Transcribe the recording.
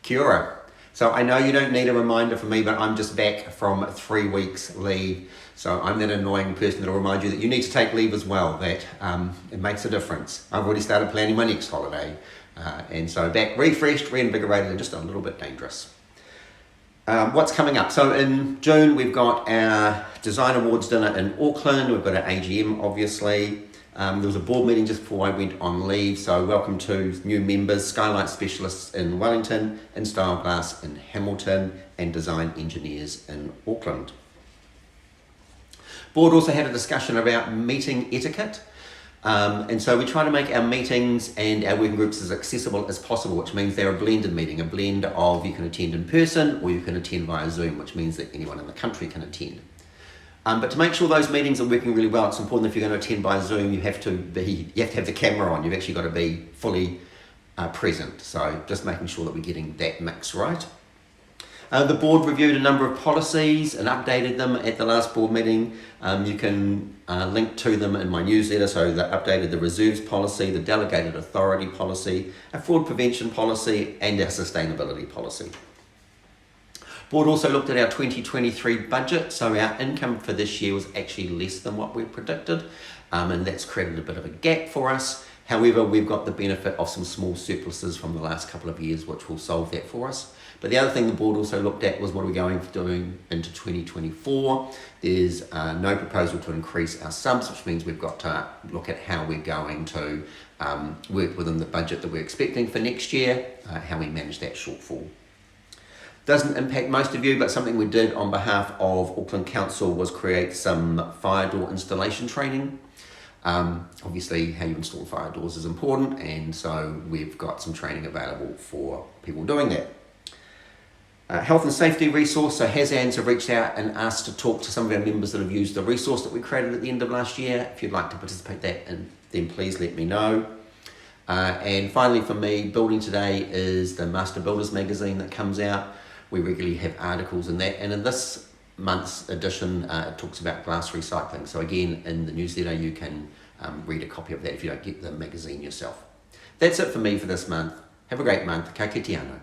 Kia ora. So I know you don't need a reminder from me, but I'm just back from 3 weeks leave. So I'm that annoying person that'll remind you that you need to take leave as well, that it makes a difference. I've already started planning my next holiday. And so back refreshed, reinvigorated, and just a little bit dangerous. What's coming up? So in June, we've got our Design Awards dinner in Auckland. We've got our AGM, obviously. There was a board meeting just before I went on leave, so welcome to new members, Skylight Specialists in Wellington, InStyle Glass in Hamilton, and Design Engineers in Auckland. Board also had a discussion about meeting etiquette, and so we try to make our meetings and our working groups as accessible as possible, which means they're a blended meeting, a blend of you can attend in person or you can attend via Zoom, which means that anyone in the country can attend. But to make sure those meetings are working really well, it's important if you're going to attend by Zoom, you have to have the camera on. You've actually got to be fully present. So just making sure that we're getting that mix right. The board reviewed a number of policies and updated them at the last board meeting. You can link to them in my newsletter. So they updated the reserves policy, the delegated authority policy, a fraud prevention policy, and our sustainability policy. Board also looked at our 2023 budget, so our income for this year was actually less than what we predicted, and that's created a bit of a gap for us. However, we've got the benefit of some small surpluses from the last couple of years, which will solve that for us. But the other thing the board also looked at was what are we going to do into 2024. There's no proposal to increase our subs, which means we've got to look at how we're going to work within the budget that we're expecting for next year, how we manage that shortfall. Doesn't impact most of you, but something we did on behalf of Auckland Council was create some fire door installation training. Obviously, how you install fire doors is important, and so we've got some training available for people doing that. Health and safety resource, so HASANS have reached out and asked to talk to some of our members that have used the resource that we created at the end of last year. If you'd like to participate in that, then please let me know. And finally for me, Building Today is the Master Builders magazine that comes out. We regularly have articles in that, and in this month's edition, it talks about glass recycling. So again, in the newsletter, you can read a copy of that if you don't get the magazine yourself. That's it for me for this month. Have a great month. Ka kite anō.